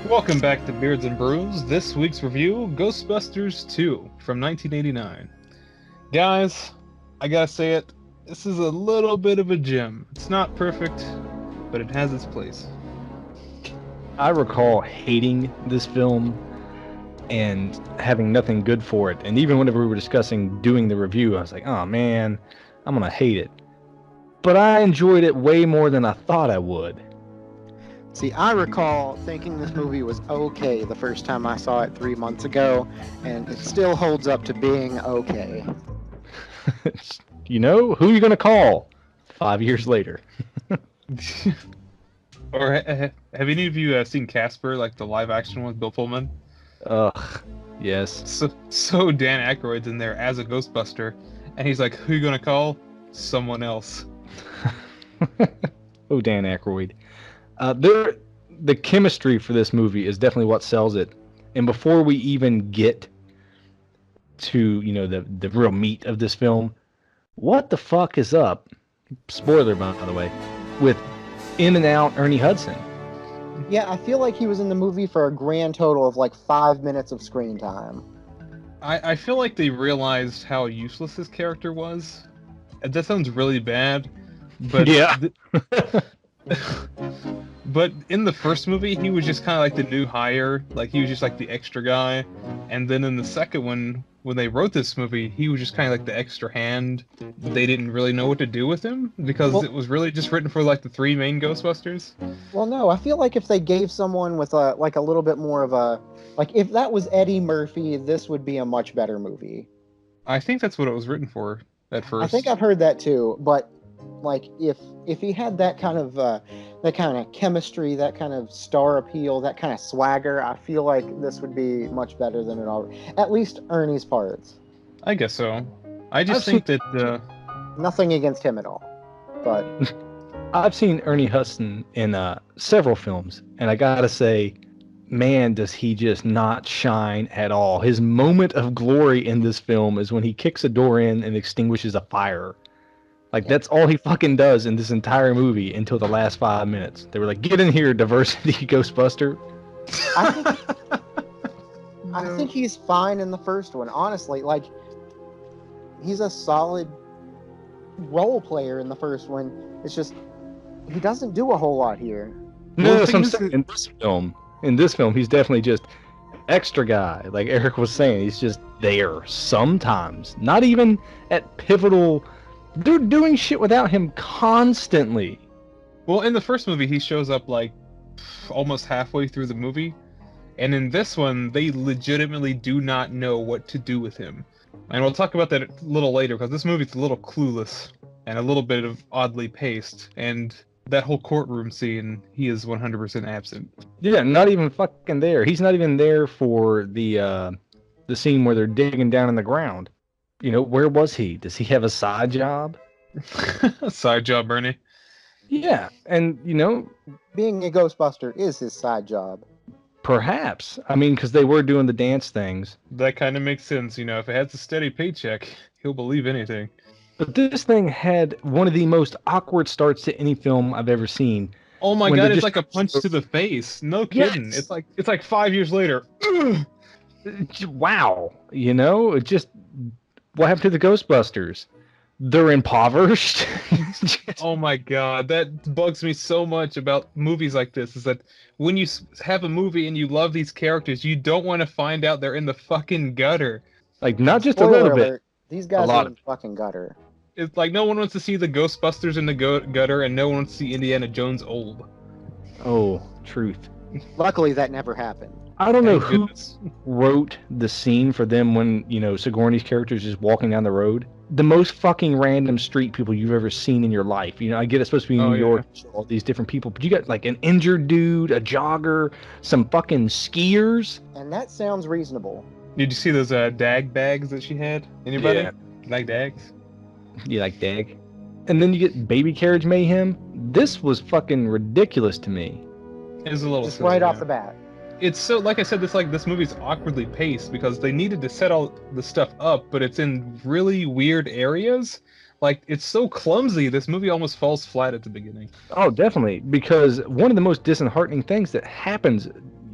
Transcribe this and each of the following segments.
Welcome back to Beards and Brews. This week's review, Ghostbusters II from 1989. Guys, I gotta say it, this is a little bit of a gem. It's not perfect, but it has its place. I recall hating this film and having nothing good for it. And even whenever we were discussing doing the review, I was like, oh man, I'm gonna hate it. But I enjoyed it way more than I thought I would. See, I recall thinking this movie was okay the first time I saw it 3 months ago, and it still holds up to being okay. You know, who are you going to call 5 years later? Or have any of you seen Casper, like the live action one with Bill Pullman? Ugh, yes. So Dan Aykroyd's in there as a Ghostbuster, and he's like, who are you going to call? Someone else. Oh, Dan Aykroyd. The chemistry for this movie is definitely what sells it. And before we even get to, you know, the real meat of this film, what the fuck is up? Spoiler, by the way, with in and out Ernie Hudson. Yeah, I feel like he was in the movie for a grand total of like 5 minutes of screen time. I feel like they realized how useless his character was. And that sounds really bad, but yeah. But in the first movie, he was just kind of like the new hire, like he was just like the extra guy. And then in the second one, when they wrote this movie, he was just kind of like the extra hand. They didn't really know what to do with him because it was really just written for like the three main Ghostbusters. Well, no, I feel like if they gave someone with a little bit more of a, like if that was Eddie Murphy, this would be a much better movie. I think that's what it was written for at first. I think I've heard that too, but like if he had that kind of chemistry, that kind of star appeal, that kind of swagger, I feel like this would be much better than it already. At least Ernie's parts. I guess so. I just think that nothing against him at all, but I've seen Ernie Hudson in several films, and I gotta say, man, does he just not shine at all. His moment of glory in this film is when he kicks a door in and extinguishes a fire. Like, that's all he fucking does in this entire movie until the last 5 minutes. They were like, get in here, diversity Ghostbuster. I think he's fine in the first one, honestly. Like, he's a solid role player in the first one. It's just, he doesn't do a whole lot here. No, that's what I'm saying. In this film, he's definitely just extra guy. Like Eric was saying, he's just there sometimes. Not even at pivotal... They're doing shit without him constantly. Well, in the first movie, he shows up like almost halfway through the movie. And in this one, they legitimately do not know what to do with him. And we'll talk about that a little later, because this movie's a little clueless and a little bit of oddly paced. And that whole courtroom scene, he is 100% absent. Yeah, not even fucking there. He's not even there for the scene where they're digging down in the ground. You know, where was he? Does he have a side job? Side job, Bernie. Yeah, and, you know... Being a Ghostbuster is his side job. Perhaps. I mean, because they were doing the dance things. That kind of makes sense, you know. If it has a steady paycheck, he'll believe anything. But this thing had one of the most awkward starts to any film I've ever seen. Oh my god, it's like a punch to the face. No kidding. Yes. It's like 5 years later. Wow. You know, it just... What happened to the Ghostbusters? They're impoverished. Oh my god, that bugs me so much about movies like this, is that when you have a movie and you love these characters, you don't want to find out they're in the fucking gutter. Like, not just Spoiler a little alert, bit. These guys are in the fucking gutter. It's like no one wants to see the Ghostbusters in the gutter, and no one wants to see Indiana Jones old. Oh, truth. Luckily, that never happened. I don't know who wrote the scene for them when, you know, Sigourney's character is just walking down the road. The most fucking random street people you've ever seen in your life. You know, I get it's supposed to be in New York, all these different people, but you got like an injured dude, a jogger, some fucking skiers. And that sounds reasonable. Did you see those dag bags that she had? Anybody? Yeah. Like dags? You like dag? And then you get baby carriage mayhem. This was fucking ridiculous to me. It was a little just silly, right off the bat. It's so, like I said, this movie's awkwardly paced because they needed to set all the stuff up, but it's in really weird areas. Like, it's so clumsy, this movie almost falls flat at the beginning. Oh, definitely. Because one of the most disheartening things that happens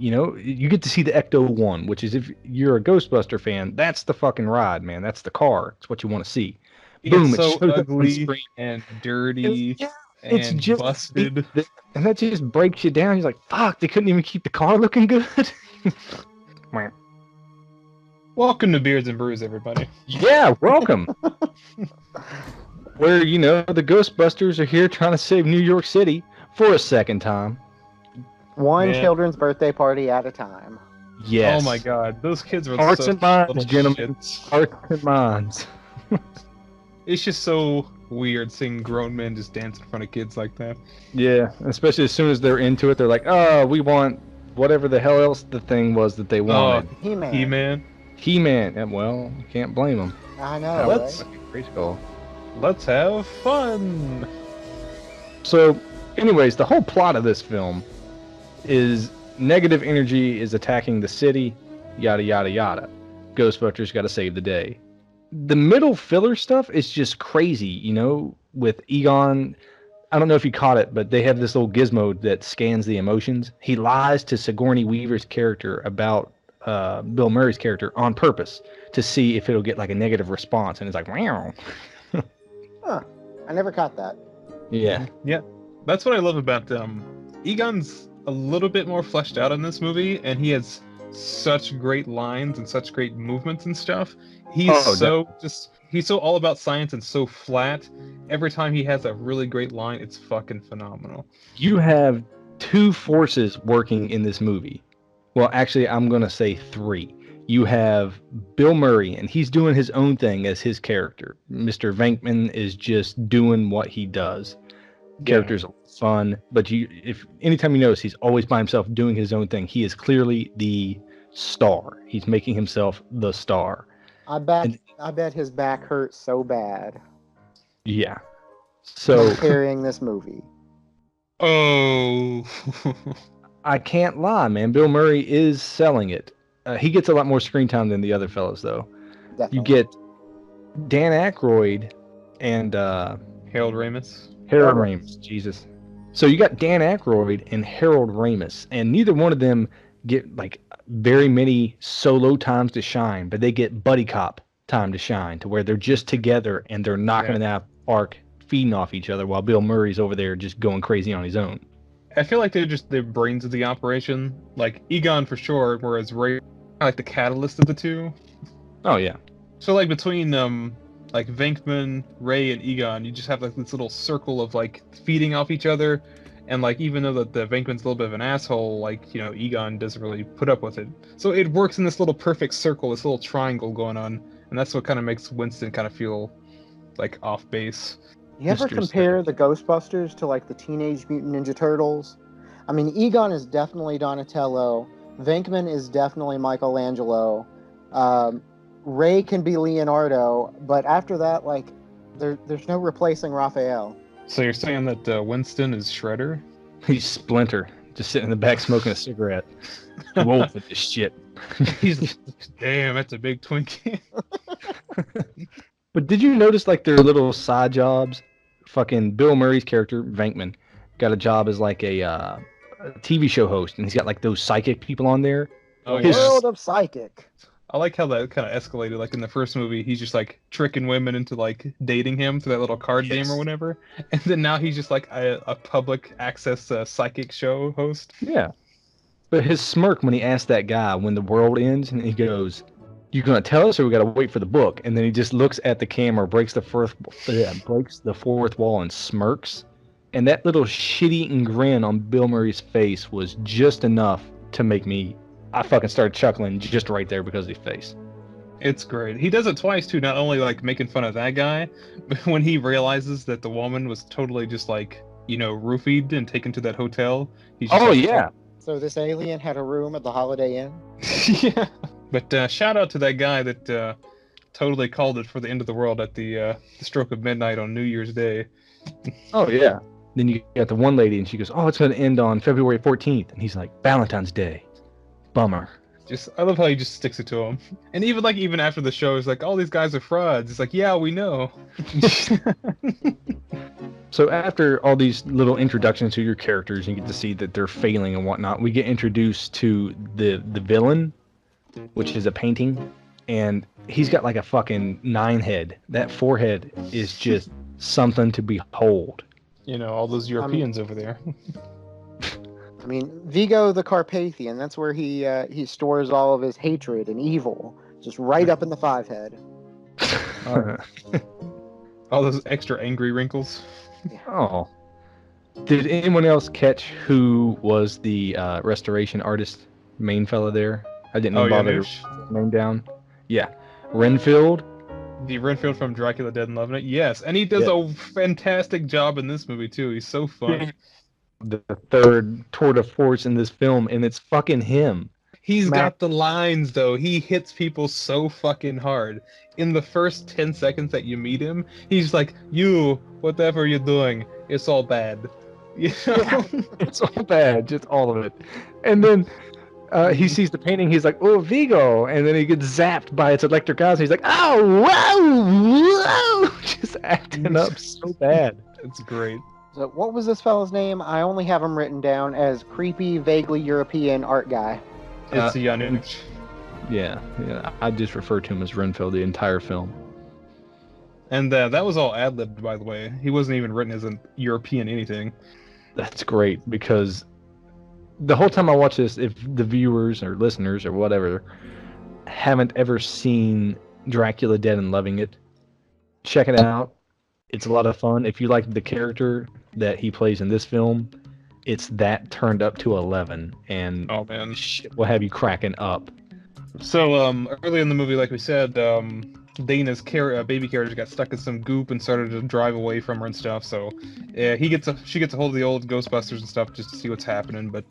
You know, you get to see the Ecto 1, which is, if you're a Ghostbuster fan, that's the fucking ride, man. That's the car. It's what you want to see. Boom! It's It so shows up on ugly screen. and dirty Yeah, it's and just busted. and that just breaks you down. You're like, fuck, they couldn't even keep the car looking good. Welcome to Beards and Brews, everybody. Yeah, welcome. Where, you know, the Ghostbusters are here trying to save New York City for a second time. One Man. children's birthday party at a time. Yes. Oh my god, those kids were Hearts such and minds, little gentlemen. shits. Hearts and minds. It's just so weird seeing grown men just dance in front of kids like that. Yeah, especially as soon as they're into it, they're like, oh, we want whatever the hell else the thing was that they wanted. He-Man. He-Man. He-Man. And, well, you can't blame them. I know. Let's right? let's have fun. So, anyways, the whole plot of this film is negative energy is attacking the city, yada, yada, yada. Ghostbusters got to save the day. The middle filler stuff is just crazy, you know, with Egon. I don't know if you caught it, but they have this little gizmo that scans the emotions. He lies to Sigourney Weaver's character about Bill Murray's character on purpose to see if it'll get like a negative response. And it's like, wow. Huh. I never caught that. Yeah. Yeah, that's what I love about Egon's a little bit more fleshed out in this movie, and he has such great lines and such great movements and stuff. He's he's so all about science and so flat. Every time he has a really great line, it's fucking phenomenal. You have two forces working in this movie. Well, actually, I'm going to say three. You have Bill Murray, and he's doing his own thing as his character. Mr. Venkman is just doing what he does. Character's fun, but anytime you notice, he's always by himself doing his own thing. He is clearly the star. He's making himself the star. I bet his back hurts so bad. Yeah. So carrying this movie. Oh. I can't lie, man. Bill Murray is selling it. He gets a lot more screen time than the other fellows, though. Definitely. You get Dan Aykroyd and Harold Ramis. Harold Ramis. Jesus. So you got Dan Aykroyd and Harold Ramis, and neither one of them get like very many solo times to shine, but they get buddy cop time to shine, to where they're just together and they're knocking it out of the park, feeding off each other, while Bill Murray's over there just going crazy on his own. I feel like they're just the brains of the operation. Like Egon for sure, whereas Ray like the catalyst of the two. Oh yeah. So like between like Venkman, Ray, and Egon, you just have like this little circle of like feeding off each other. And like even though that the Venkman's a little bit of an asshole, like, you know, Egon doesn't really put up with it. So it works in this little perfect circle, this little triangle going on, and that's what kind of makes Winston kind of feel like off base. You ever compare the Ghostbusters to like the Teenage Mutant Ninja Turtles? I mean, Egon is definitely Donatello. Venkman is definitely Michelangelo. Ray can be Leonardo, but after that, like, there's no replacing Raphael. So you're saying that Winston is Shredder? He's Splinter, just sitting in the back smoking a cigarette. Too old for this shit. He's damn, that's a big Twinkie. But did you notice like their little side jobs? Fucking Bill Murray's character, Venkman, got a job as like a TV show host, and he's got like those psychic people on there. Oh, The yeah. world of psychic. I like how that kind of escalated. Like in the first movie, he's just like tricking women into like dating him through that little card game or whatever, and then now he's just like a public access psychic show host. Yeah. But his smirk when he asked that guy when the world ends, and he goes, "You gonna tell us, or we gotta wait for the book?" And then he just looks at the camera, breaks the fourth wall, and smirks. And that little shit-eating grin on Bill Murray's face was just enough to make me. I fucking started chuckling just right there because of his face. It's great. He does it twice too. Not only like making fun of that guy, but when he realizes that the woman was totally just like, you know, roofied and taken to that hotel. He's just like, yeah. So this alien had a room at the Holiday Inn? Yeah. But shout out to that guy that totally called it for the end of the world at the stroke of midnight on New Year's Day. Oh yeah. Then you got the one lady, and she goes, "Oh, it's gonna end on February 14th," and he's like, "Valentine's Day, bummer." I love how he just sticks it to him. And even after the show, he's like, all these guys are frauds. It's like, yeah, we know. So after all these little introductions to your characters, you get to see that they're failing and whatnot. We get introduced to the villain, which is a painting, and he's got like a fucking 9 head. That forehead is just something to behold. All those Europeans over there. I mean, Vigo the Carpathian, that's where he stores all of his hatred and evil, just right up in the 5 head. All those extra angry wrinkles. Oh. Did anyone else catch who was the restoration artist, main fella there? I didn't bother to write his name down. Yeah. Renfield. The Renfield from Dracula Dead and Loving It? Yes, and he does a fantastic job in this movie, too. He's so fun. The third tour de force in this film, and it's fucking him. He's got the lines, though. He hits people so fucking hard. In the first 10 seconds that you meet him, he's like, you, whatever you're doing, it's all bad. It's all bad, just all of it. And then he sees the painting, he's like, oh, Vigo! And then he gets zapped by its electric eyes, and he's like, oh, whoa! Just acting up so bad. It's great. So what was this fella's name? I only have him written down as creepy, vaguely European art guy. It's Janusz. Yeah, I just refer to him as Renfield the entire film. And that was all ad-libbed, by the way. He wasn't even written as a European anything. That's great, because the whole time I watch this, if the viewers or listeners or whatever haven't ever seen Dracula Dead and Loving It, check it out. It's a lot of fun. If you like the character that he plays in this film, it's that turned up to 11, and oh man, shit will have you cracking up. So early in the movie, like we said, Dana's baby carriage got stuck in some goop and started to drive away from her and stuff. So she gets a hold of the old Ghostbusters and stuff just to see what's happening. But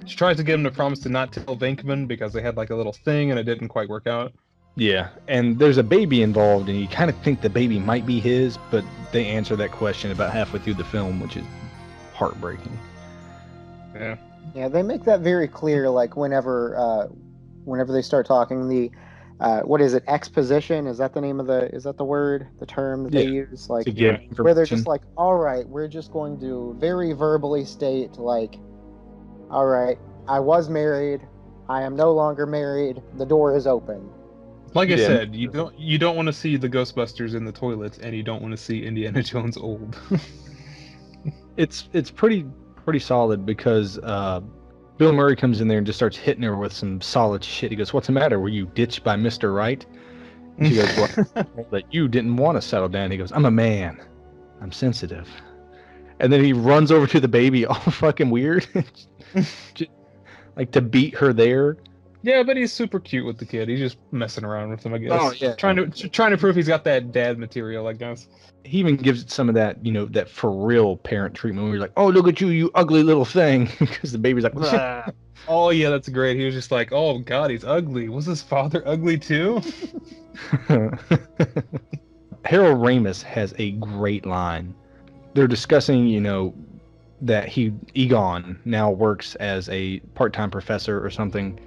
she tries to get him to promise to not tell Venkman because they had like a little thing and it didn't quite work out. Yeah, and there's a baby involved, and you kind of think the baby might be his, but they answer that question about halfway through the film, which is heartbreaking. Yeah. Yeah, they make that very clear. Like whenever they start talking, the what is it? Exposition? Is that the name of the word? The term that they use? Like where they're just like, all right, we're just going to very verbally state like, all right, I was married, I am no longer married, the door is open. Like I said, you don't want to see the Ghostbusters in the toilets, and you don't want to see Indiana Jones old. It's pretty solid because Bill Murray comes in there and just starts hitting her with some solid shit. He goes, "What's the matter? Were you ditched by Mr. Right?" And she goes, "Well, that you didn't want to settle down." He goes, "I'm a man. I'm sensitive." And then he runs over to the baby, all fucking weird, just, like to beat her there. Yeah, but he's super cute with the kid. He's just messing around with him, I guess. Oh, yeah. Trying to prove he's got that dad material, I guess. He even gives it some of that, that for real parent treatment where you're like, "Oh, look at you, you ugly little thing," because the baby's like, "Blah." Oh yeah, that's great. He was just like, "Oh God, he's ugly. Was his father ugly too?" Harold Ramis has a great line. They're discussing, that Egon now works as a part-time professor or something.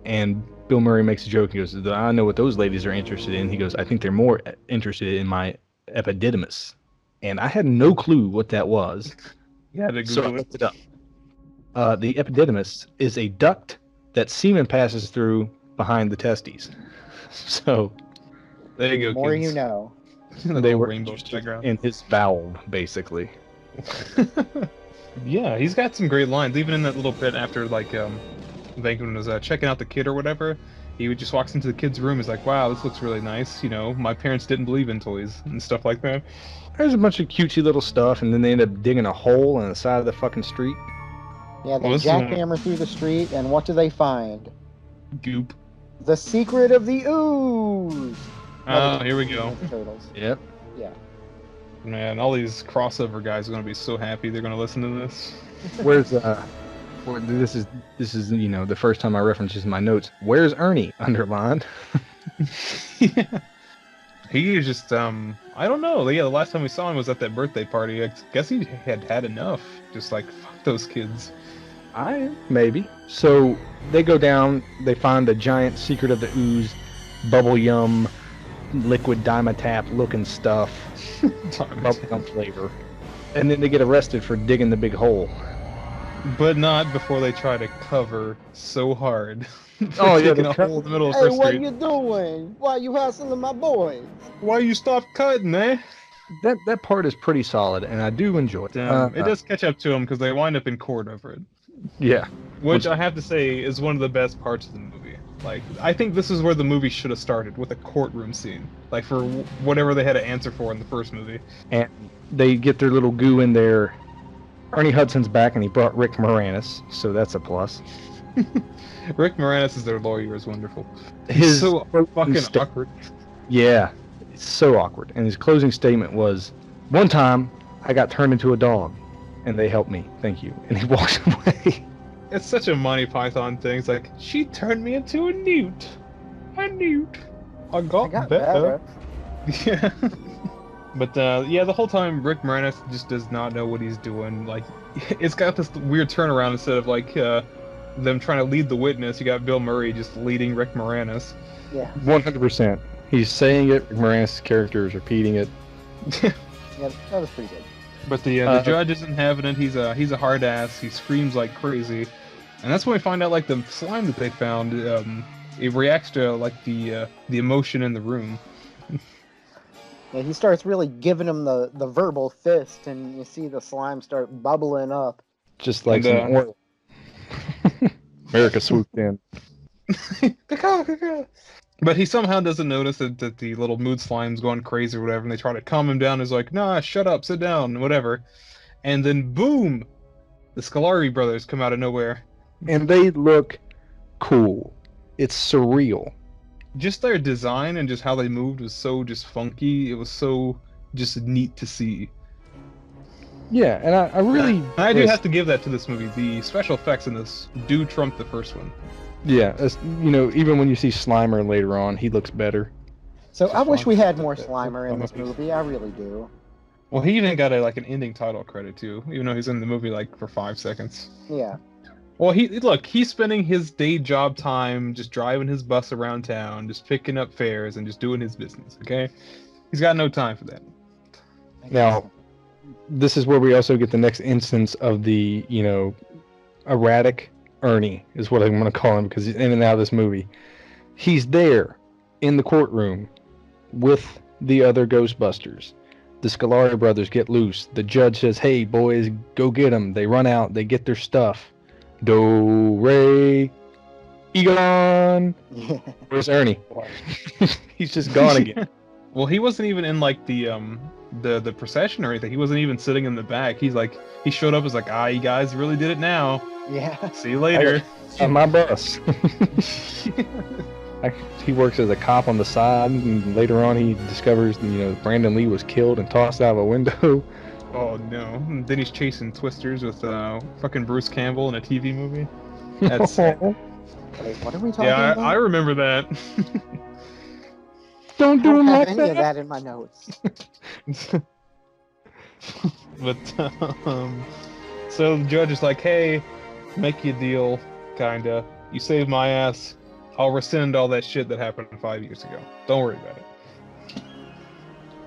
And Bill Murray makes a joke. He goes, "I know what those ladies are interested in." He goes, "I think they're more interested in my epididymis." And I had no clue what that was. Yeah, so I looked it up. The epididymis is a duct that semen passes through behind the testes. So there you go. The more kids. you know. They were rainbow in his bowel, basically. Yeah, he's got some great lines. Even in that little bit after, like, Venkman was checking out the kid or whatever, he just walks into the kid's room. He's like, "Wow, this looks really nice. My parents didn't believe in toys," and stuff like that. There's a bunch of cutesy little stuff, and then they end up digging a hole in the side of the fucking street. Yeah, they jackhammer through the street, and what do they find? Goop. The secret of the ooze! Oh, here we go. Turtles. Yep. Yeah. Man, all these crossover guys are going to be so happy they're going to listen to this. Where's this is the first time I reference this in my notes. Where's Ernie? Underlined. Yeah. He is just I don't know. Yeah, the last time we saw him was at that birthday party. I guess he had enough. Just like, fuck those kids. Maybe. So they go down, they find the giant secret of the ooze, bubble yum, liquid Dimetap looking stuff, bubble yum flavor. And then they get arrested for digging the big hole. But not before they try to cover so hard. Oh, yeah, Digging a hole in the middle of Hey, First what Street. you doing? Why you hustling my boys? Why you stop cutting, eh? That part is pretty solid, and I do enjoy it. It does catch up to them because they wind up in court over it. Yeah. Which I have to say is one of the best parts of the movie. Like, I think this is where the movie should have started, with a courtroom scene. Like, for whatever they had to answer for in the first movie. And they get their little goo in there. Ernie Hudson's back, and he brought Rick Moranis, so that's a plus. Rick Moranis as their lawyer is wonderful. His He's so fucking awkward. Yeah, it's so awkward. And his closing statement was, "One time, I got turned into a dog, and they helped me. Thank you." And he walks away. It's such a Monty Python thing. It's like, she turned me into a newt. A newt. I got better. Yeah. But yeah, the whole time Rick Moranis just does not know what he's doing. Like, it's got this weird turnaround. Instead of like them trying to lead the witness, you got Bill Murray just leading Rick Moranis. Yeah. 100%. He's saying it. Rick Moranis' character is repeating it. Yeah, that was pretty good. But the judge isn't having it. He's a hard ass. He screams like crazy, and that's when we find out like the slime that they found. It reacts to like the emotion in the room. Yeah, he starts really giving him the verbal fist, and you see the slime start bubbling up. Just like some oil. America swooped in. But he somehow doesn't notice that the little mood slime's going crazy or whatever, and they try to calm him down. He's like, nah, shut up, sit down, whatever. And then boom! The Scolari brothers come out of nowhere. And they look cool. It's surreal. Just their design and just how they moved was so just funky. It was so just neat to see. Yeah, and I really... I do have to give that to this movie. The special effects in this do trump the first one. Yeah, you know, even when you see Slimer later on, he looks better. So I wish we had more Slimer in this movie. I really do. Well, he even got an ending title credit too, even though he's in the movie like for 5 seconds. Yeah. Well, he's spending his day job time just driving his bus around town, just picking up fares and just doing his business. Okay, he's got no time for that. Now, this is where we also get the next instance of the, you know, erratic Ernie is what I'm going to call him because he's in and out of this movie. He's there in the courtroom with the other Ghostbusters. The Scolari brothers get loose. The judge says, "Hey, boys, go get them." They run out. They get their stuff. Do, Ray, Egon. Yeah. Where's Ernie? He's just gone again. Well, he wasn't even in like the procession or anything. He wasn't even sitting in the back. He showed up as like, you guys really did it now. Yeah. See you later. On my bus. He works as a cop on the side, and later on he discovers, you know, Brandon Lee was killed and tossed out of a window. Oh no! And then he's chasing twisters with fucking Bruce Campbell in a TV movie. That's Wait, what are we talking about? I remember that. Don't I do don't him have like any that. of that in my notes. But so the judge is like, "Hey, make you a deal, kinda. You saved my ass. I'll rescind all that shit that happened 5 years ago. Don't worry about it."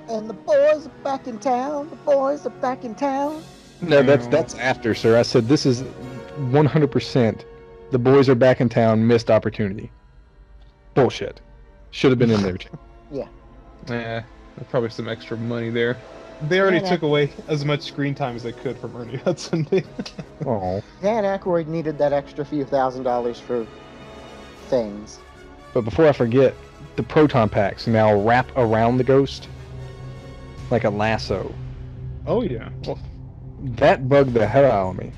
And the boys are back in town. The boys are back in town. No, that's after, sir. I said this is 100%. The boys are back in town. Missed opportunity. Bullshit. Should have been in there too. Yeah. Yeah, there's probably some extra money there. They already Yeah, took away as much screen time as they could from Ernie Hudson. Oh. Dan Aykroyd needed that extra few $1,000s for things. But before I forget, the proton packs now wrap around the ghost like a lasso. Oh yeah. Well, That bugged the hell out of me.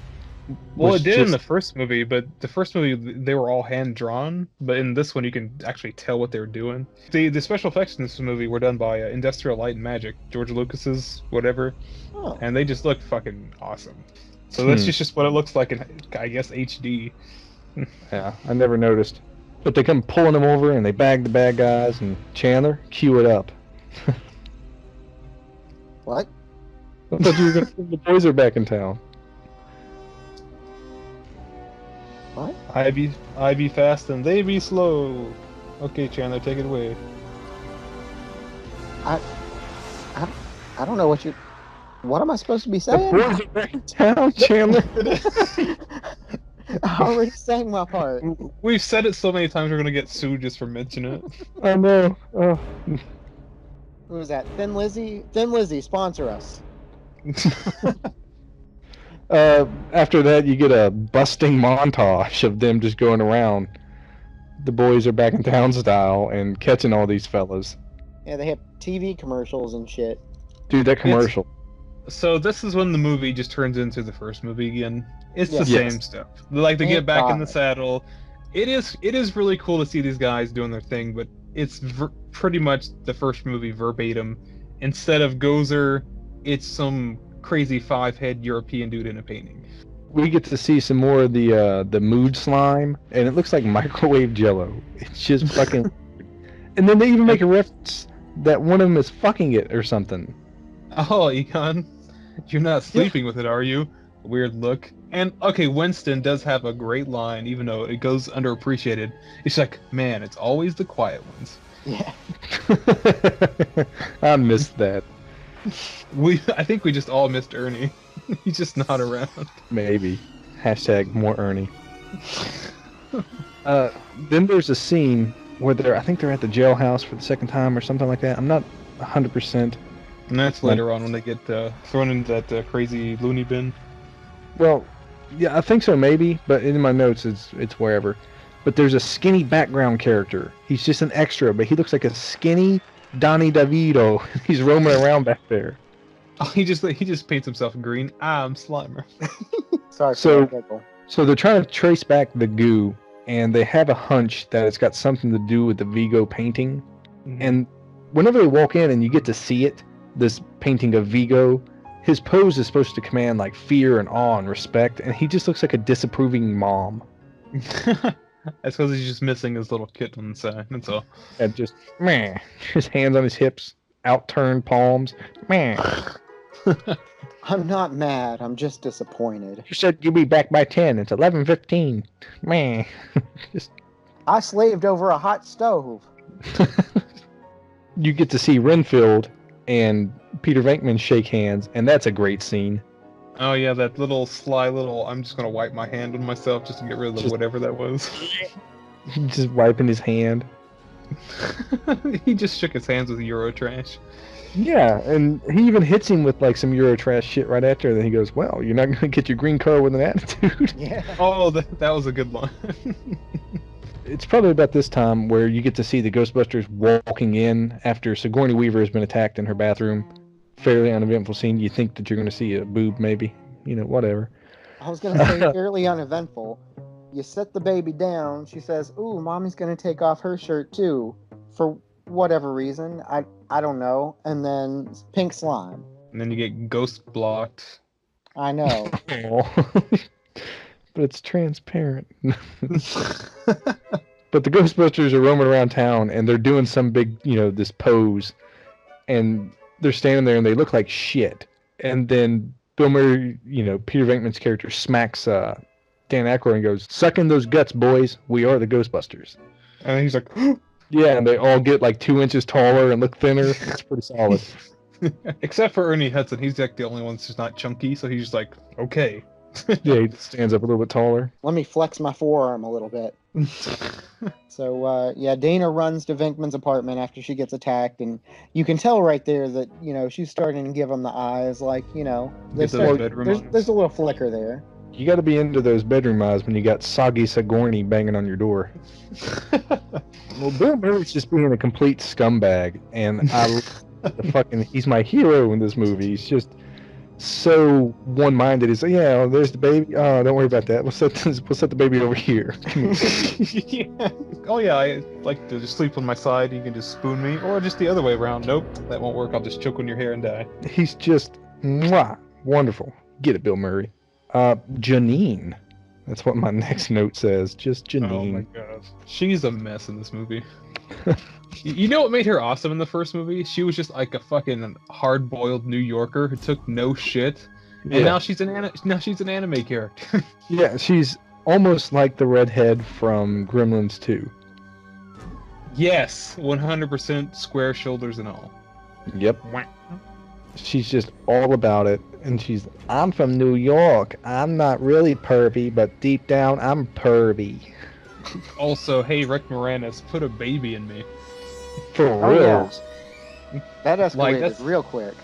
Well, Was it did in just- the first movie, but the first movie they were all hand drawn. But in this one, you can actually tell what they were doing. The special effects in this movie were done by Industrial Light and Magic, George Lucas's whatever, Oh. and they just look fucking awesome. So that's just what it looks like in, I guess, HD. Yeah, I never noticed. But they come pulling them over and they bag the bad guys, and Chandler, cue it up. What? I thought you were gonna say the boys are back in town. What? I be fast and they be slow. Okay, Chandler, take it away. I don't know what you. What am I supposed to be The saying? boys are back in town, Chandler. I already sang my part. We've said it so many times we're gonna get sued just for mentioning it. I know. Oh. Who was that? Thin Lizzy? Thin Lizzy, sponsor us. After that, you get a busting montage of them just going around. The boys are back in town style and catching all these fellas. Yeah, they have TV commercials and shit. Dude, that commercial. So this is when the movie just turns into the first movie again. It's the Yes. same stuff. Like to Thank get back in the God. saddle. It is really cool to see these guys doing their thing, but it's pretty much the first movie verbatim. Instead of Gozer, it's some crazy 5-head European dude in a painting. We get to see some more of the mood slime, and it looks like microwave Jello. It's just fucking. And then they even make a reference that one of them is fucking it or something. Oh, Econ, you're not sleeping with it, are you? Weird look. And okay, Winston does have a great line, even though it goes underappreciated. It's like, man, it's always the quiet ones. Yeah. I missed that. I think we just all missed Ernie. He's just not around. Maybe. Hashtag more Ernie. Then there's a scene where I think they're at the jailhouse for the second time or something like that. I'm not 100%. And that's later on when they get thrown into that crazy loony bin. Well, yeah, I think so, maybe. But in my notes, it's wherever. But there's a skinny background character. He's just an extra, but he looks like a skinny Donnie DeVito. He's roaming around back there. Oh, he just paints himself green. I'm Slimer. Sorry So- for that giggle. So they're trying to trace back the goo, and they have a hunch that it's got something to do with the Vigo painting. And whenever they walk in and you get to see it, this painting of Vigo, his pose is supposed to command like fear and awe and respect, and he just looks like a disapproving mom. That's because he's just missing his little kit on the side. That's all. And just meh, his hands on his hips, outturned palms, meh. I'm not mad. I'm just disappointed. You said you'd be back by 10. It's 11:15. Meh. Just I slaved over a hot stove. you get to see Renfield and Peter Venkman shake hands, and that's a great scene. Oh yeah, that little sly little. I'm just gonna wipe my hand on myself just to get rid of Just- whatever that was. Just wiping his hand. He just shook his hands with Eurotrash. Yeah, and he even hits him with like some Eurotrash shit right after, and then he goes, "Well, you're not gonna get your green car with an attitude." Yeah. Oh, that was a good line. It's probably about this time where you get to see the Ghostbusters walking in after Sigourney Weaver has been attacked in her bathroom. Fairly uneventful scene. You think that you're gonna see a boob, maybe, whatever. I was gonna say fairly uneventful. You set the baby down. She says, "Ooh, mommy's gonna take off her shirt too," for whatever reason. I don't know. And then pink slime. And then you get ghost blocked. I know. But it's transparent. But the Ghostbusters are roaming around town, and they're doing some big, this pose, and they're standing there, and they look like shit. And then Bill Murray, Peter Venkman's character smacks Dan Aykroyd and goes, "Suck in those guts, boys. We are the Ghostbusters." And then he's like, Yeah, and they all get like 2 inches taller and look thinner. It's pretty solid. except for Ernie Hudson, he's like the only one that's just not chunky, so he's just like, okay. Yeah, he stands up a little bit taller. Let me flex my forearm a little bit. So, yeah, Dana runs to Venkman's apartment after she gets attacked, and you can tell right there that, she's starting to give him the eyes, like, Get those bedroom eyes. there's a little flicker there. You got to be into those bedroom eyes when you got Soggy Sigourney banging on your door. Well, Bill Murray's just being a complete scumbag, and he's my hero in this movie. He's just so one-minded. He's like, yeah, there's the baby. Oh, don't worry about that. We'll set the baby over here. Yeah. Oh yeah, I like to just sleep on my side. You can just spoon me, or just the other way around. Nope, that won't work. I'll just choke on your hair and die. He's just wonderful. Get it, Bill Murray. Janine. That's what my next note says. Just Janine. Oh my god, she's a mess in this movie. You know what made her awesome in the first movie? She was just like a fucking hard-boiled New Yorker who took no shit, and now she's an anime character. Yeah, she's almost like the redhead from Gremlins 2. Yes, 100% square shoulders and all. Yep. She's just all about it, and I'm from New York. I'm not really pervy, but deep down, I'm pervy. Also, hey, Rick Moranis, put a baby in me. For real. Yeah. That escalated that's- real quick.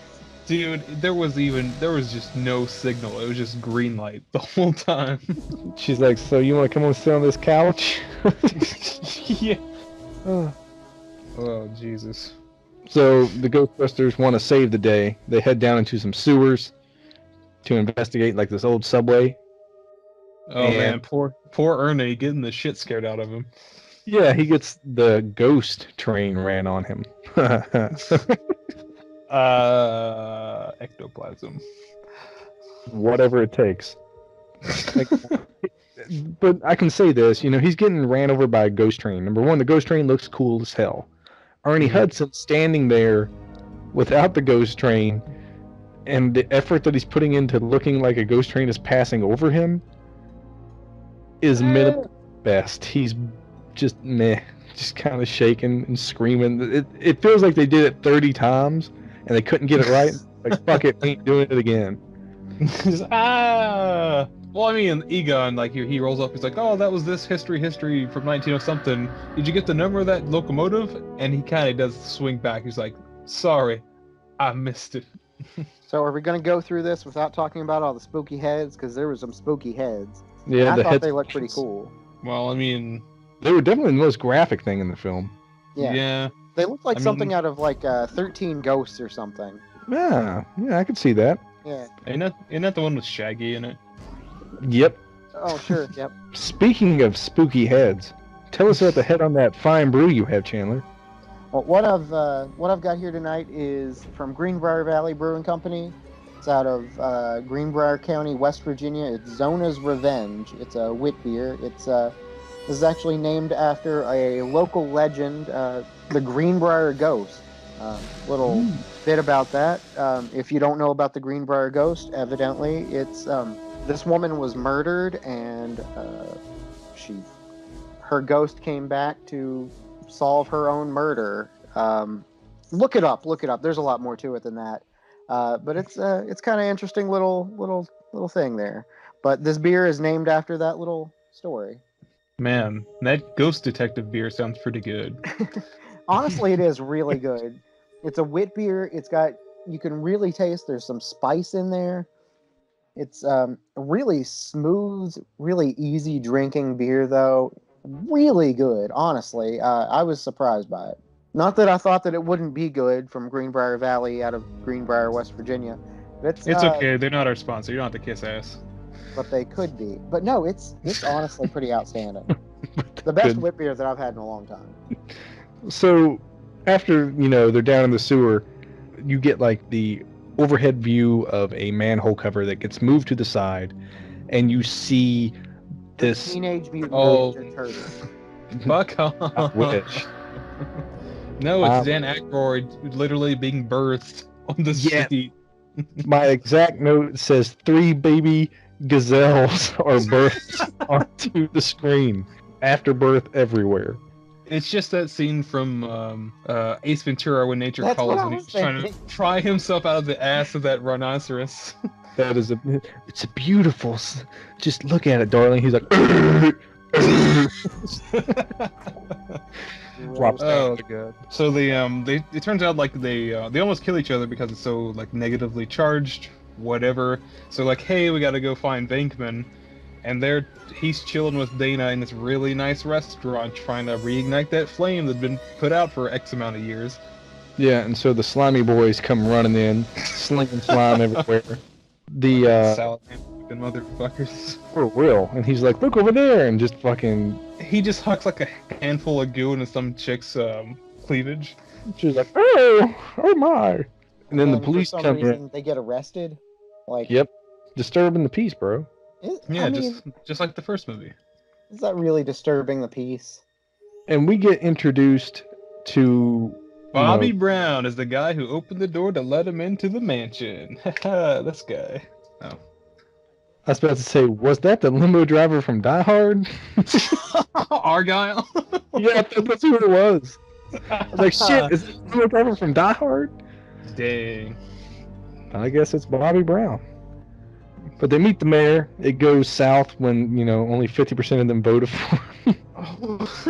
Dude, there was just no signal. It was just green light the whole time. She's like, so you want to come and sit on this couch? Yeah. Oh, Jesus. So the Ghostbusters want to save the day. They head down into some sewers to investigate like this old subway. Oh, man, poor Ernie getting the shit scared out of him. Yeah, he gets the ghost train ran on him. Ectoplasm. Whatever it takes. Like, but I can say this, he's getting ran over by a ghost train. Number one, the ghost train looks cool as hell. Ernie Hudson standing there without the ghost train, and the effort that he's putting into looking like a ghost train is passing over him is minimal at best. He's just meh, just kind of shaking and screaming. It feels like they did it 30 times and they couldn't get it right. Like, fuck it, ain't doing it again. Well, I mean, Egon, like, he rolls up, he's like, oh, that was this history from 19 something. Did you get the number of that locomotive? And he kind of does swing back. He's like, sorry, I missed it. So are we going to go through this without talking about all the spooky heads? Because there were some spooky heads. Yeah, I thought they looked pretty cool. Well, I mean, they were definitely the most graphic thing in the film. Yeah. They looked like something out of like 13 Ghosts or something. Yeah, I could see that. Yeah. Ain't that the one with Shaggy in it? Yep. Oh, sure, yep. Speaking of spooky heads, tell us about the head on that fine brew you have, Chandler. Well, what I've got here tonight is from Greenbrier Valley Brewing Company. It's out of Greenbrier County, West Virginia. It's Zona's Revenge. It's a Witbier. This is actually named after a local legend, the Greenbrier Ghost. Little bit about that. If you don't know about the Greenbrier Ghost, evidently it's this woman was murdered, and her ghost came back to solve her own murder. Look it up. There's a lot more to it than that. But it's kind of interesting little thing there. But this beer is named after that little story. Man, that Ghost Detective beer sounds pretty good. Honestly, it is really good. It's a wit beer. You can really taste there's some spice in there. It's really smooth, really easy drinking beer, though. Really good, honestly. I was surprised by it. Not that I thought that it wouldn't be good from Greenbrier Valley out of Greenbrier, West Virginia. But it's okay. They're not our sponsor. You don't have to kiss ass. But they could be. But no, it's honestly pretty outstanding. The best wit beer that I've had in a long time. So after, they're down in the sewer, you get like the overhead view of a manhole cover that gets moved to the side, and you see this Teenage Mutant Ninja Turtle. Fuck off. Which? No, it's Dan Aykroyd literally being birthed on the street. My exact note says 3 baby gazelles are birthed onto the screen. Afterbirth everywhere. It's just that scene from Ace Ventura when nature That's calls, what and he's trying to pry himself out of the ass of that rhinoceros. It's a beautiful. Just look at it, darling. He's like. Drops down again. So it turns out like they almost kill each other because it's so like negatively charged, whatever. So like, hey, we got to go find Venkman, and he's chilling with Dana in this really nice restaurant, trying to reignite that flame that's been put out for X amount of years. Yeah, and so the slimy boys come running in, slinging slime everywhere. The salad fucking motherfuckers. For real. And he's like, look over there, and just fucking. He just hucks like a handful of goo into some chick's cleavage. She's like, oh my. And then the police for some come reason, in. They get arrested. Like. Yep. Disturbing the peace, bro. Just like the first movie. Is that really disturbing the peace? And we get introduced to Bobby Brown is the guy who opened the door to let him into the mansion. This guy. Oh. I was about to say, was that the limo driver from Die Hard? Argyle. Yeah, that's who it was. I was like, shit, is it the limo driver from Die Hard? Dang. I guess it's Bobby Brown. But they meet the mayor. It goes south when, only 50% of them voted for him.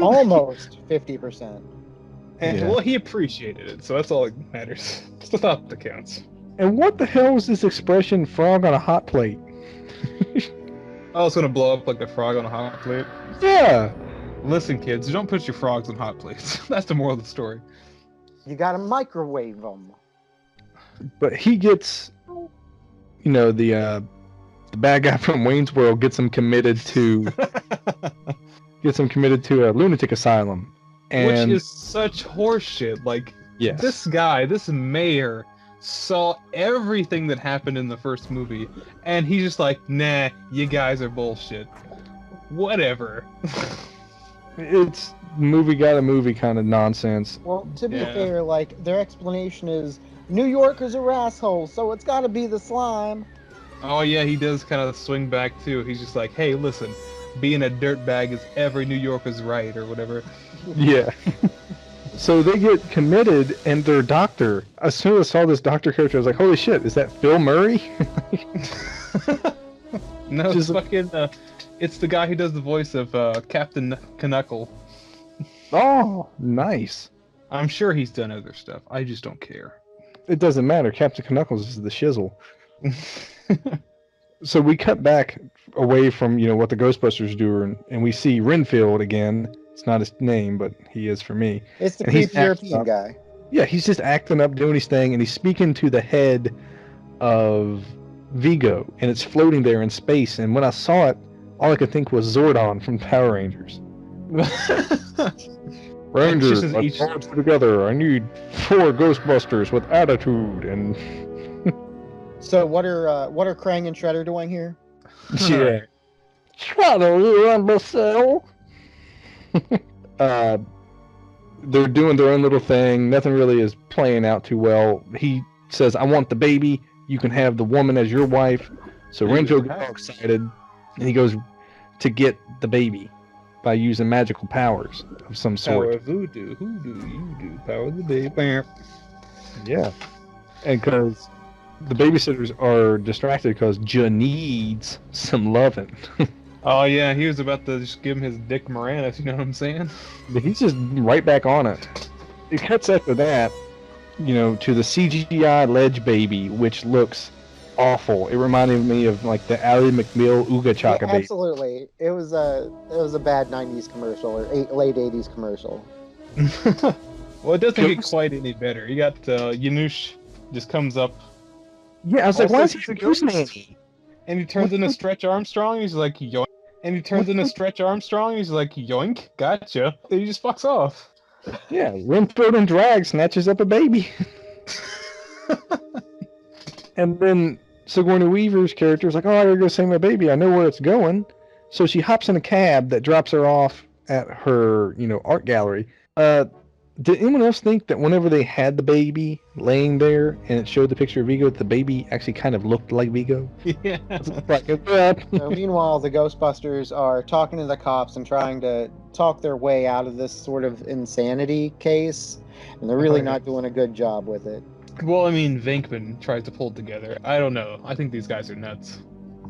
Almost 50%. And, Yeah. well, he appreciated it, so that's all that matters. It's the thought that counts. And what the hell is this expression, frog on a hot plate? Oh, it's gonna blow up like the frog on a hot plate. Yeah. Listen, kids, don't put your frogs on hot plates. That's the moral of the story. You gotta microwave them. But he gets, the bad guy from Wayne's World gets him committed to a lunatic asylum. And Which is such horseshit. Like, yes. this mayor, saw everything that happened in the first movie, and he's just like, nah, you guys are bullshit. Whatever. It's movie got a movie kind of nonsense. Well, to be Yeah. fair, like, their explanation is New Yorkers are assholes, so it's gotta be the slime. Oh yeah, he does kind of swing back too. He's just like, hey, listen, being a dirtbag is every New Yorker's right, or whatever. Yeah. So they get committed, and their doctor, as soon as I saw this doctor character, I was like, holy shit, is that Phil Murray? No, Just- it's fucking, it's the guy who does the voice of Captain Knuckle. Oh, nice. I'm sure he's done other stuff. I just don't care. It doesn't matter. Captain Knuckles is the shizzle. So we cut back away from, what the Ghostbusters do, and we see Renfield again. It's not his name, but he is for me. It's the And he's creepy European acting guy. Yeah, he's just acting up, doing his thing, and he's speaking to the head of Vigo, and it's floating there in space. And when I saw it, all I could think was Zordon from Power Rangers. Rangers, just let's each- march together. I need 4 Ghostbusters with attitude. And So what are Krang and Shredder doing here? yeah, Shadow, you imbecile. They're doing their own little thing. Nothing really is playing out too well. He says, I want the baby. You can have the woman as your wife. So Renfield gets all excited, and he goes to get the baby by using magical powers of some sort. Power of voodoo, hoodoo, you do, power of the baby. Yeah. And because the babysitters are distracted because Ja needs some loving. Oh yeah, he was about to just give him his Dick Moranis, you know what I'm saying? But he's just right back on it. It cuts after that, to the CGI ledge baby, which looks awful. It reminded me of like the Ally McBeal Ooga Chaka baby. Absolutely. It was a bad 90s commercial or late 80s commercial. Well, it doesn't get Ghost- quite any better. You got Yanush just comes up Yeah, I was like, Also, why is he he's a a ghost ghost. nanny? and he turns into Stretch Armstrong. He's like, yoink. And he turns into Stretch Armstrong. He's like, yoink, gotcha. And he just fucks off. Yeah, Renfield and Drag snatches up a baby. And then Sigourney Weaver's character is like, oh, I gotta go save my baby. I know where it's going. So she hops in a cab that drops her off at her, art gallery. Did anyone else think that whenever they had the baby laying there and it showed the picture of Vigo, the baby actually kind of looked like Vigo? Yeah. Like, So meanwhile, the Ghostbusters are talking to the cops and trying to talk their way out of this sort of insanity case, and they're really not doing a good job with it. Well, I mean, Venkman tries to pull it together. I don't know. I think these guys are nuts.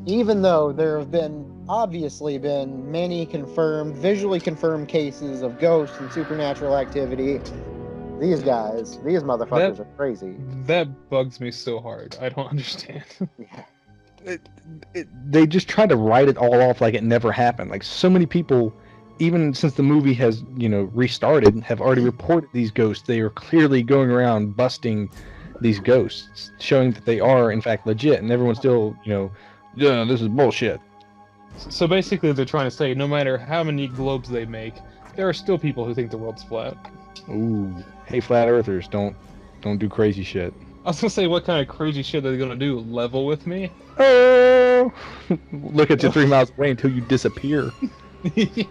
Even though there have obviously been many visually confirmed cases of ghosts and supernatural activity, these motherfuckers are crazy. That bugs me so hard. I don't understand. Yeah. They just try to write it all off like it never happened. Like so many people, even since the movie has, restarted, have already reported these ghosts. They are clearly going around busting these ghosts, showing that they are in fact legit, and everyone's still, yeah, this is bullshit. So basically, they're trying to say no matter how many globes they make, there are still people who think the world's flat. Ooh, hey, flat earthers, don't do crazy shit. I was gonna say, what kind of crazy shit are they gonna do? Level with me? Oh, look at you 3 miles away until you disappear. Yeah.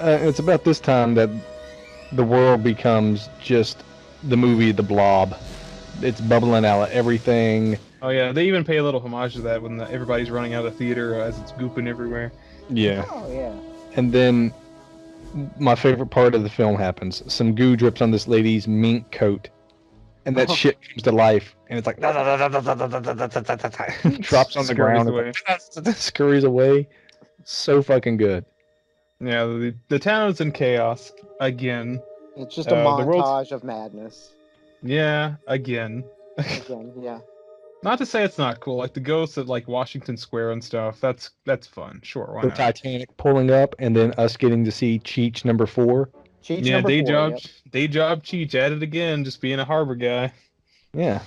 It's about this time that the world becomes just the movie The Blob. It's bubbling out of everything. Oh yeah, they even pay a little homage to that when everybody's running out of the theater as it's gooping everywhere. Yeah. Oh yeah. And then my favorite part of the film happens. Some goo drips on this lady's mink coat, and that shit comes to life, and it's like drops on the ground, and scurries away. So fucking good. Yeah, the town is in chaos again. It's just a the world's- montage of madness. Yeah, again. Again, yeah. Not to say it's not cool, like the ghosts at like Washington Square and stuff. That's fun. Sure, why The not? Titanic pulling up, and then us getting to see Cheech number 4. Cheech Yeah, number day 4, job, yep. day job. Cheech at it again, just being a harbor guy. Yeah.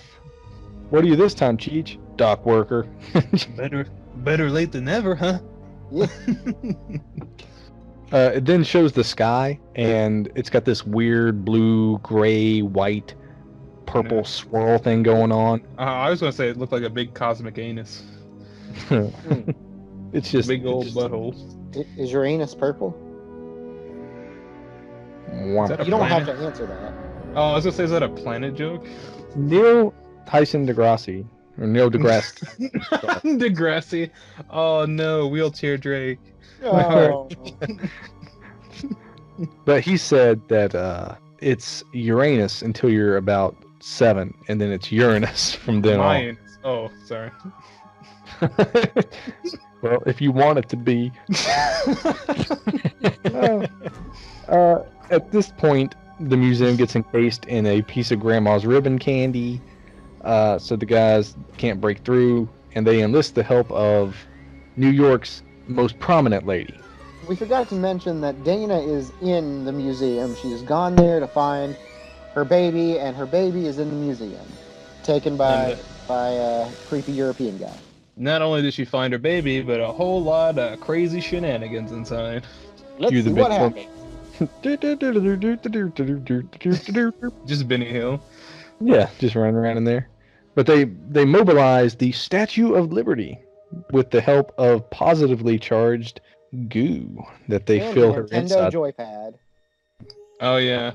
What are you this time, Cheech? Dock worker. Better late than never, huh? Yeah. It then shows the sky, and it's got this weird blue, gray, white, purple Yeah. swirl thing going on. I was gonna say it looked like a big cosmic anus, It's just big old it's butthole. Is your anus purple? Womp. that a You don't have planet? to answer that. Oh, I was gonna say, is that a planet joke? Neil Tyson deGrasse, or Neil deGrasse. Degrassi. Oh no, wheelchair Drake. Oh. But he said that it's Uranus until you're about 7, and then it's Uranus from then on. Mine. Oh, sorry. Well, if you want it to be. At this point, the museum gets encased in a piece of grandma's ribbon candy, so the guys can't break through, and they enlist the help of New York's most prominent lady. We forgot to mention that Dana is in the museum. She's gone there to find her baby, and her baby is in the museum, taken by a creepy European guy. Not only did she find her baby, but a whole lot of crazy shenanigans inside. Let's Cue the see what big happens. Just Benny Hill. Yeah, just running around in there. But they mobilize the Statue of Liberty with the help of positively charged goo that they And fill the her Nintendo inside. joypad. Oh yeah,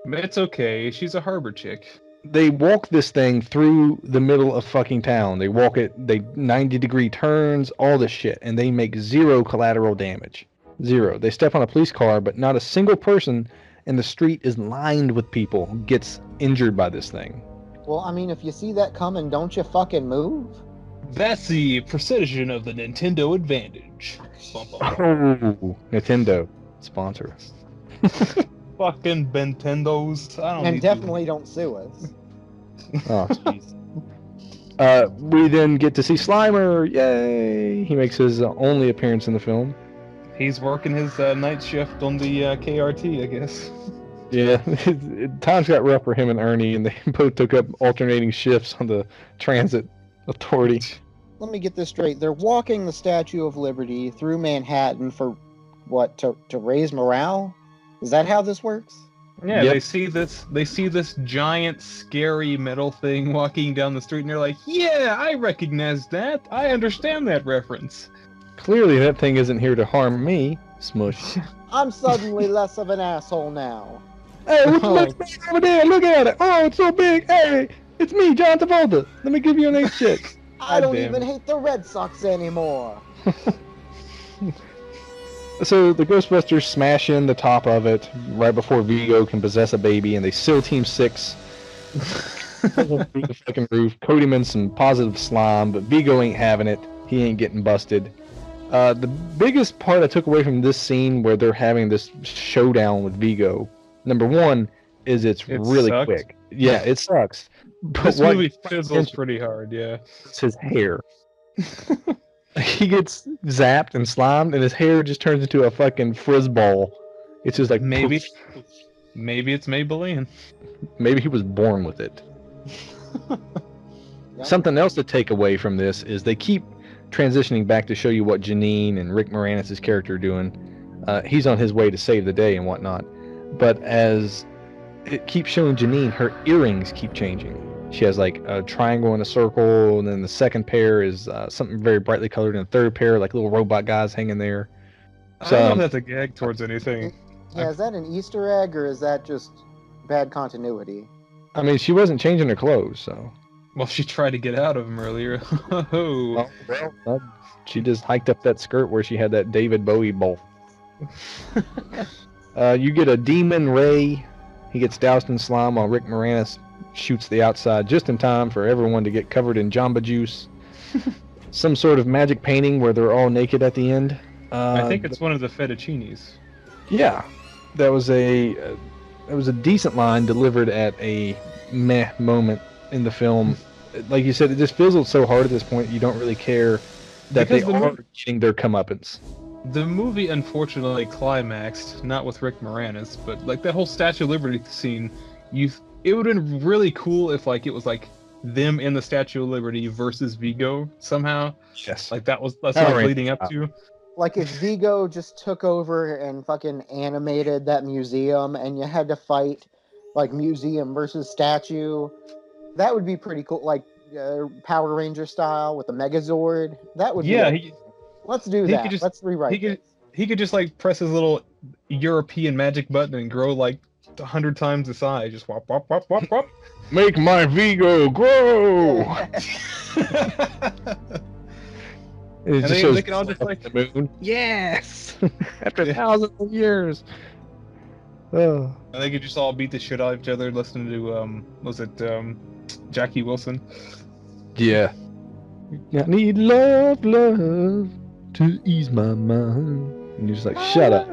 but it's okay. She's a harbor chick. They walk this thing through the middle of fucking town. They walk it, they 90-degree turns, all this shit, and they make 0 collateral damage. 0. They step on a police car, but not a single person in the street is lined with people who gets injured by this thing. Well, I mean, if you see that coming, don't you fucking move? That's the precision of the Nintendo advantage. Bum, bum, bum. Oh, Nintendo sponsor. Fucking Bentendos. I don't And need definitely don't sue us. Oh, jeez. We then get to see Slimer. Yay! He makes his only appearance in the film. He's working his night shift on the KRT, I guess. Yeah, times got rough for him and Ernie, and they both took up alternating shifts on the transit authority. Let me get this straight. They're walking the Statue of Liberty through Manhattan for what? To raise morale? Is that how this works? Yeah, Yep. They see this giant, scary metal thing walking down the street, and they're like, "Yeah, I recognize that. I understand that reference." Clearly, that thing isn't here to harm me. Smush. I'm suddenly less of an asshole now. Hey, what's big over there? Look at it. Oh, it's so big. Hey, it's me, John Travolta. Let me give you a nice chick. I don't damn even it. hate the Red Sox anymore. So the Ghostbusters smash in the top of it right before Vigo can possess a baby, and they seal Team 6 through the fucking roof, coat him in some positive slime, but Vigo ain't having it. He ain't getting busted. The biggest part I took away from this scene where they're having this showdown with Vigo, number one, is it's It really sucked. quick. Yeah, it sucks. But This what movie fizzles pretty hard, yeah. is his hair. He gets zapped and slimed, and his hair just turns into a fucking frizzball. It's just like Maybe, poof. maybe it's Maybelline. Maybe he was born with it. Yep. Something else to take away from this is they keep transitioning back to show you what Janine and Rick Moranis' character are doing. He's on his way to save the day and whatnot. But as it keeps showing Janine, her earrings keep changing. She has like a triangle and a circle, and then the second pair is something very brightly colored, and the third pair like little robot guys hanging there. I don't know if that's a gag towards anything. Yeah, is that an Easter egg or is that just bad continuity? I mean, she wasn't changing her clothes, so Well, she tried to get out of him earlier. Oh. She just hiked up that skirt where she had that David Bowie bowl. You get a demon Ray. He gets doused in slime while Rick Moranis shoots the outside just in time for everyone to get covered in Jamba Juice. Some sort of magic painting where they're all naked at the end. I think it's one of the fettuccinis. Yeah, that was a decent line delivered at a meh moment in the film. Like you said, it just fizzled so hard at this point you don't really care that Because they are getting their comeuppance. The movie unfortunately climaxed, not with Rick Moranis, but like that whole Statue of Liberty scene, it would have been really cool if like it was like them in the Statue of Liberty versus Vigo somehow. Yes. Like that's what it's leading up to. Like if Vigo just took over and fucking animated that museum and you had to fight like museum versus statue, that would be pretty cool. Like Power Ranger style with the Megazord. That would be let's do that. Let's rewrite it. He could just like press his little European magic button and grow like 100 times the size. Just whop whop whop whop whop. Make my Vigo grow. And they can all just like the moon. Yes. After thousands of years. Oh. And they could just all beat the shit out of each other listening to Jackie Wilson. Yeah. I need love to ease my mind. And you're just like, shut up.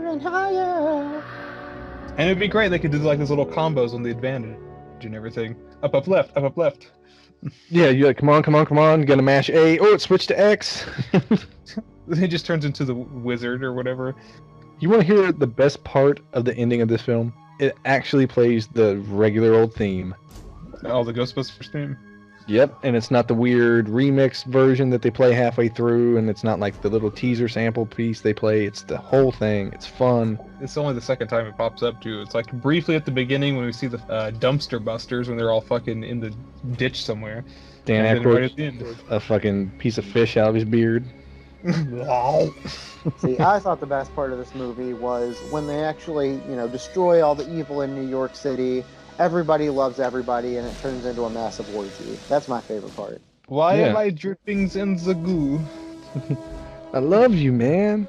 And it'd be great. They could do like those little combos on the advantage and everything. Up, left, up, left. Yeah, you're like, come on. Gonna mash A. Oh, it switched to X. It just turns into the wizard or whatever. You want to hear the best part of the ending of this film? It actually plays the regular old theme. Oh, the Ghostbusters theme? Yep, and it's not the weird remix version that they play halfway through, and it's not like the little teaser sample piece they play. It's the whole thing. It's fun. It's only the second time it pops up, too. It's like briefly at the beginning when we see the dumpster busters when they're all fucking in the ditch somewhere. Dan Aykroyd, right at the end. A fucking piece of fish out of his beard. See, I thought the best part of this movie was when they actually, destroy all the evil in New York City. Everybody loves everybody, and it turns into a massive orgy. That's my favorite part. Why am I drippings in the goo? I love you, man.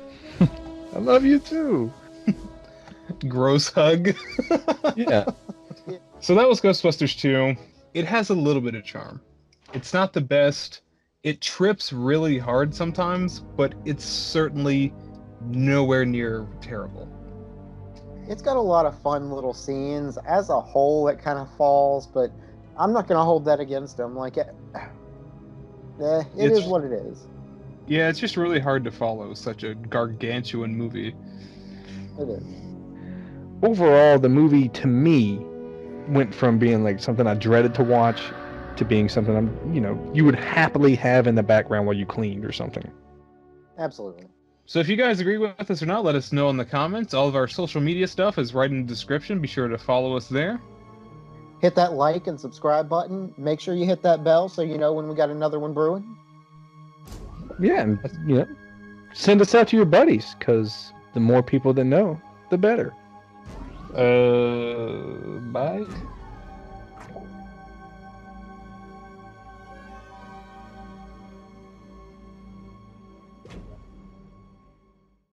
I love you too. Gross hug. Yeah. So that was Ghostbusters 2. It has a little bit of charm. It's not the best. It trips really hard sometimes, but it's certainly nowhere near terrible. It's got a lot of fun little scenes. As a whole, it kind of falls, but I'm not going to hold that against them. Like, it is what it is. Yeah, it's just really hard to follow such a gargantuan movie. It is. Overall, the movie, to me, went from being like something I dreaded to watch to being something you would happily have in the background while you cleaned or something. Absolutely. So if you guys agree with us or not, let us know in the comments. All of our social media stuff is right in the description. Be sure to follow us there. Hit that like and subscribe button. Make sure you hit that bell so you know when we got another one brewing. Yeah, and send us out to your buddies, because the more people that know, the better.